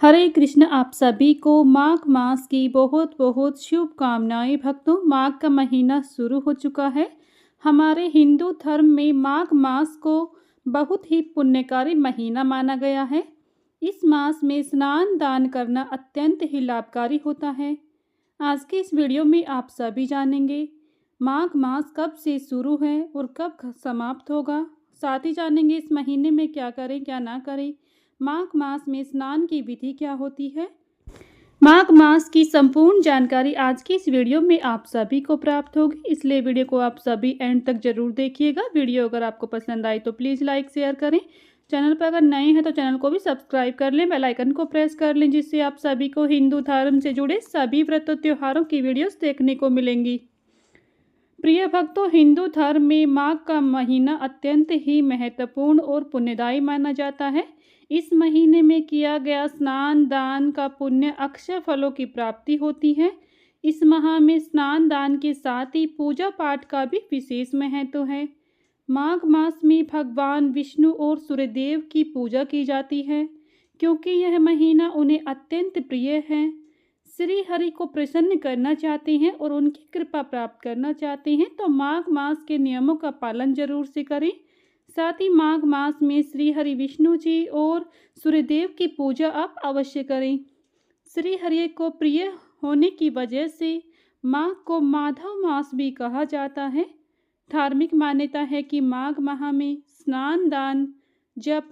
हरे कृष्ण। आप सभी को माघ मास की बहुत बहुत शुभकामनाएं। भक्तों, माघ का महीना शुरू हो चुका है। हमारे हिंदू धर्म में माघ मास को बहुत ही पुण्यकारी महीना माना गया है। इस मास में स्नान दान करना अत्यंत ही लाभकारी होता है। आज के इस वीडियो में आप सभी जानेंगे माघ मास कब से शुरू है और कब समाप्त होगा। साथ ही जानेंगे इस महीने में क्या करें क्या ना करें। माघ मास में स्नान की विधि क्या होती है। माघ मास की संपूर्ण जानकारी आज की इस वीडियो में आप सभी को प्राप्त होगी, इसलिए वीडियो को आप सभी एंड तक जरूर देखिएगा। वीडियो अगर आपको पसंद आई तो प्लीज़ लाइक शेयर करें। चैनल पर अगर नए हैं तो चैनल को भी सब्सक्राइब कर लें, बेल आइकन को प्रेस कर लें, जिससे आप सभी को हिंदू धर्म से जुड़े सभी व्रत और त्योहारों की वीडियोस देखने को मिलेंगी। प्रिय भक्तों, हिंदू धर्म में माघ का महीना अत्यंत ही महत्वपूर्ण और पुण्यदायी माना जाता है। इस महीने में किया गया स्नान दान का पुण्य अक्षय फलों की प्राप्ति होती है। इस माह में स्नान दान के साथ ही पूजा पाठ का भी विशेष महत्व है। माघ मास में भगवान विष्णु और सूर्यदेव की पूजा की जाती है, क्योंकि यह महीना उन्हें अत्यंत प्रिय है। श्री हरि को प्रसन्न करना चाहते हैं और उनकी कृपा प्राप्त करना चाहते हैं तो माघ मास के नियमों का पालन जरूर से करें। साथ ही माघ मास में श्री हरि विष्णु जी और सूर्यदेव की पूजा आप अवश्य करें। श्री हरि को प्रिय होने की वजह से माघ को माधव मास भी कहा जाता है। धार्मिक मान्यता है कि माघ माह में स्नान दान जप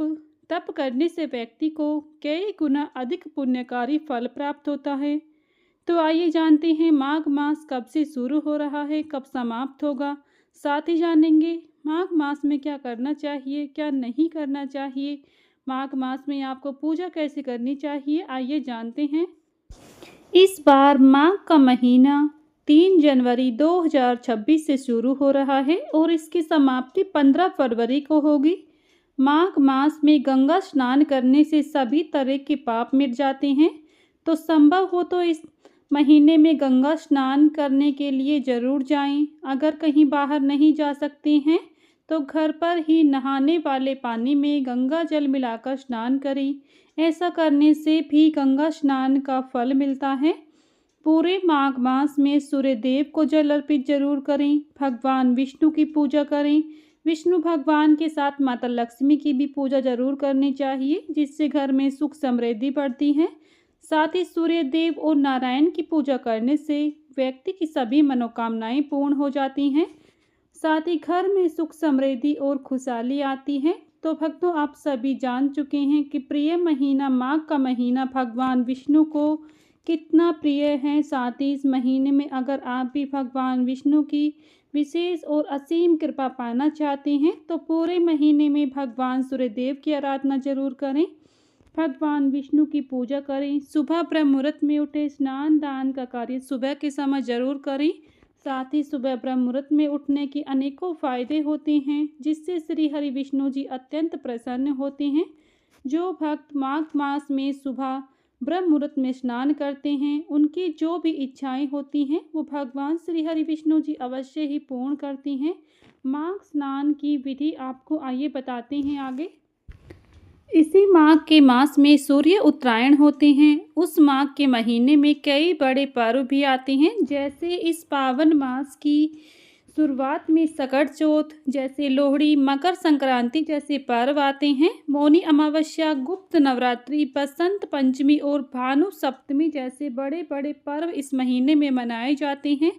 तप करने से व्यक्ति को कई गुना अधिक पुण्यकारी फल प्राप्त होता है। तो आइए जानते हैं माघ मास कब से शुरू हो रहा है, कब समाप्त होगा। साथ ही जानेंगे माघ मास में क्या करना चाहिए क्या नहीं करना चाहिए। माघ मास में आपको पूजा कैसे करनी चाहिए, आइए जानते हैं। इस बार माघ का महीना 3 जनवरी 2026 से शुरू हो रहा है और इसकी समाप्ति 15 फरवरी को होगी। माघ मास में गंगा स्नान करने से सभी तरह के पाप मिट जाते हैं, तो संभव हो तो इस महीने में गंगा स्नान करने के लिए ज़रूर जाएं। अगर कहीं बाहर नहीं जा सकते हैं तो घर पर ही नहाने वाले पानी में गंगा जल मिलाकर स्नान करें। ऐसा करने से भी गंगा स्नान का फल मिलता है। पूरे माघ मास में सूर्यदेव को जल अर्पित जरूर करें। भगवान विष्णु की पूजा करें। विष्णु भगवान के साथ माता लक्ष्मी की भी पूजा जरूर करनी चाहिए, जिससे घर में सुख समृद्धि बढ़ती है। साथ ही सूर्यदेव और नारायण की पूजा करने से व्यक्ति की सभी मनोकामनाएं पूर्ण हो जाती हैं। साथ ही घर में सुख समृद्धि और खुशहाली आती है। तो भक्तों, आप सभी जान चुके हैं कि प्रिय महीना माघ का महीना भगवान विष्णु को कितना प्रिय है। साथ ही इस महीने में अगर आप भी भगवान विष्णु की विशेष और असीम कृपा पाना चाहते हैं तो पूरे महीने में भगवान सूर्यदेव की आराधना जरूर करें। भगवान विष्णु की पूजा करें। सुबह ब्रह्म मुहूर्त में उठे स्नान दान का कार्य सुबह के समय जरूर करें। साथ ही सुबह ब्रह्म मुहूर्त में उठने के अनेकों फायदे होते हैं, जिससे श्री हरि विष्णु जी अत्यंत प्रसन्न होते हैं। जो भक्त माघ मास में सुबह ब्रह्म मुहूर्त में स्नान करते हैं, उनकी जो भी इच्छाएं होती हैं वो भगवान श्री हरि विष्णु जी अवश्य ही पूर्ण करती हैं। माघ स्नान की विधि आपको आइए बताते हैं आगे। इसी माघ के मास में सूर्य उत्तरायण होते हैं। उस माघ के महीने में कई बड़े पर्व भी आते हैं, जैसे इस पावन मास की शुरुआत में सकट चौथ जैसे लोहड़ी, मकर संक्रांति जैसे पर्व आते हैं। मौनी अमावस्या, गुप्त नवरात्रि, बसंत पंचमी और भानु सप्तमी जैसे बड़े बड़े पर्व इस महीने में मनाए जाते हैं,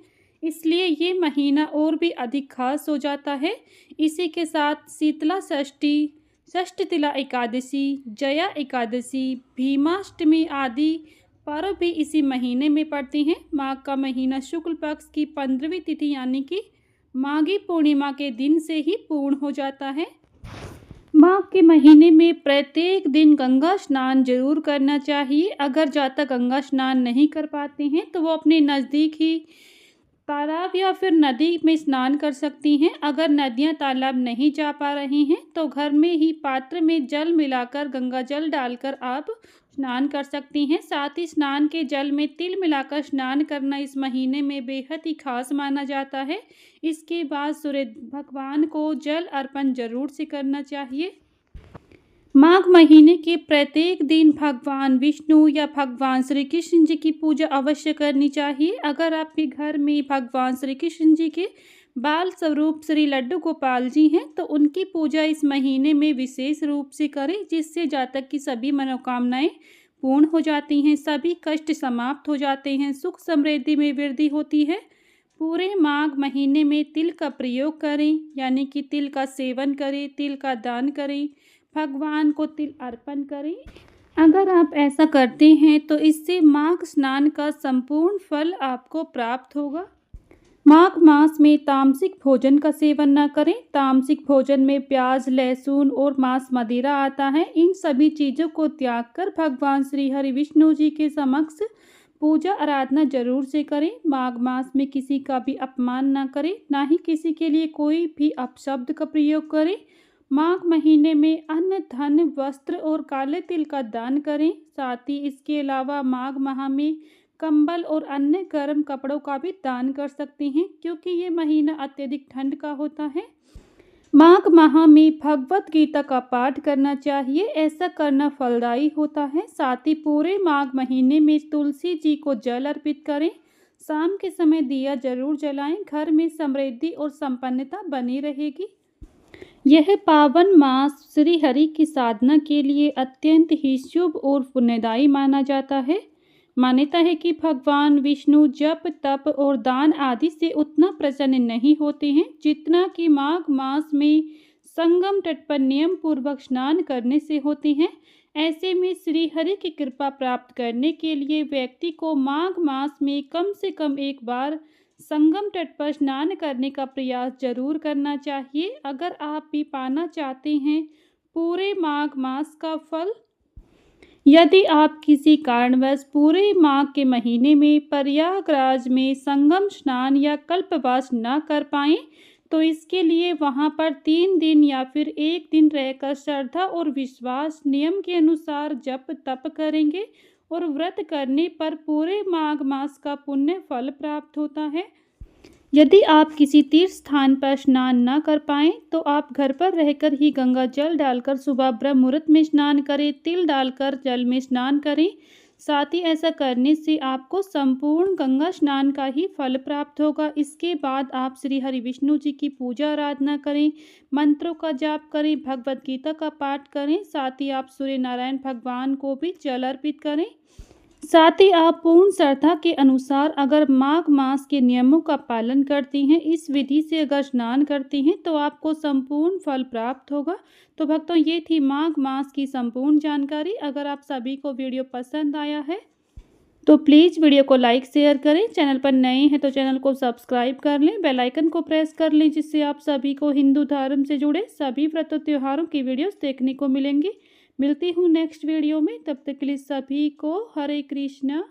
इसलिए ये महीना और भी अधिक खास हो जाता है। इसी के साथ शीतला षष्ठी, षष्ठतिला एकादशी, जया एकादशी, भीमाष्टमी आदि पर्व भी इसी महीने में पड़ते हैं। माघ का महीना शुक्ल पक्ष की 15वीं तिथि यानी कि माघी पूर्णिमा के दिन से ही पूर्ण हो जाता है। माघ के महीने में प्रत्येक दिन गंगा स्नान जरूर करना चाहिए। अगर ज़्यादा गंगा स्नान नहीं कर पाते हैं तो वो अपने नज़दीक ही तालाब या फिर नदी में स्नान कर सकती हैं। अगर नदियां तालाब नहीं जा पा रही हैं तो घर में ही पात्र में जल मिलाकर गंगा जल डालकर आप स्नान कर सकती हैं। साथ ही स्नान के जल में तिल मिलाकर स्नान करना इस महीने में बेहद ही खास माना जाता है। इसके बाद सूर्य भगवान को जल अर्पण जरूर से करना चाहिए। माघ महीने के प्रत्येक दिन भगवान विष्णु या भगवान श्री कृष्ण जी की पूजा अवश्य करनी चाहिए। अगर आपके घर में भगवान श्री कृष्ण जी के बाल स्वरूप श्री लड्डू गोपाल जी हैं तो उनकी पूजा इस महीने में विशेष रूप से करें, जिससे जातक की सभी मनोकामनाएं पूर्ण हो जाती हैं, सभी कष्ट समाप्त हो जाते हैं, सुख समृद्धि में वृद्धि होती है। पूरे माघ महीने में तिल का प्रयोग करें, यानी कि तिल का सेवन करें, तिल का दान करें, भगवान को तिल अर्पण करें। अगर आप ऐसा करते हैं तो इससे माघ स्नान का संपूर्ण फल आपको प्राप्त होगा। माघ मास में तामसिक भोजन का सेवन न करें। तामसिक भोजन में प्याज, लहसुन और मांस मदिरा आता है। इन सभी चीज़ों को त्याग कर भगवान श्री हरि विष्णु जी के समक्ष पूजा आराधना जरूर से करें। माघ मास में किसी का भी अपमान न करें, ना ही किसी के लिए कोई भी अपशब्द का प्रयोग करें। माघ महीने में अन्न, धन, वस्त्र और काले तिल का दान करें। साथ ही इसके अलावा माघ माह में कंबल और अन्य गर्म कपड़ों का भी दान कर सकते हैं, क्योंकि ये महीना अत्यधिक ठंड का होता है। माघ माह में भगवत गीता का पाठ करना चाहिए, ऐसा करना फलदायी होता है। साथ ही पूरे माघ महीने में तुलसी जी को जल अर्पित करें। शाम के समय दिया जरूर जलाएं, घर में समृद्धि और संपन्नता बनी रहेगी। यह पावन मास श्री हरि की साधना के लिए अत्यंत ही शुभ और पुण्यदायी माना जाता है। मान्यता है कि भगवान विष्णु जप, तप और दान आदि से उतना प्रसन्न नहीं होते हैं जितना कि माघ मास में संगम तट पर नियम पूर्वक स्नान करने से होते हैं। ऐसे में श्री हरि की कृपा प्राप्त करने के लिए व्यक्ति को माघ मास में कम से कम एक बार संगम तट पर स्नान करने का प्रयास जरूर करना चाहिए, अगर आप भी पाना चाहते हैं पूरे माघ मास का फल। यदि आप किसी कारणवश पूरे माघ के महीने में प्रयागराज में संगम स्नान या कल्पवास न कर पाएं, तो इसके लिए वहां पर 3 दिन या फिर 1 दिन रहकर श्रद्धा और विश्वास नियम के अनुसार जप तप करेंगे और व्रत करने पर पूरे माघ मास का पुण्य फल प्राप्त होता है। यदि आप किसी तीर्थ स्थान पर स्नान न कर पाएं तो आप घर पर रहकर ही गंगा जल डालकर सुबह ब्रह्म मुहूर्त में स्नान करें, तिल डालकर जल में स्नान करें। साथ ही ऐसा करने से आपको संपूर्ण गंगा स्नान का ही फल प्राप्त होगा। इसके बाद आप श्री हरि विष्णु जी की पूजा आराधना करें, मंत्रों का जाप करें, भगवत गीता का पाठ करें। साथ ही आप सूर्य नारायण भगवान को भी जल अर्पित करें। साथ ही आप पूर्ण श्रद्धा के अनुसार अगर माघ मास के नियमों का पालन करती हैं, इस विधि से अगर स्नान करती हैं तो आपको संपूर्ण फल प्राप्त होगा। तो भक्तों, ये थी माघ मास की संपूर्ण जानकारी। अगर आप सभी को वीडियो पसंद आया है तो प्लीज़ वीडियो को लाइक शेयर करें। चैनल पर नए हैं तो चैनल को सब्सक्राइब कर लें, बेल आइकन को प्रेस कर लें, जिससे आप सभी को हिंदू धर्म से जुड़े सभी व्रत त्योहारों की वीडियोस देखने को मिलेंगी। मिलती हूँ नेक्स्ट वीडियो में, तब तक के लिए सभी को हरे कृष्णा।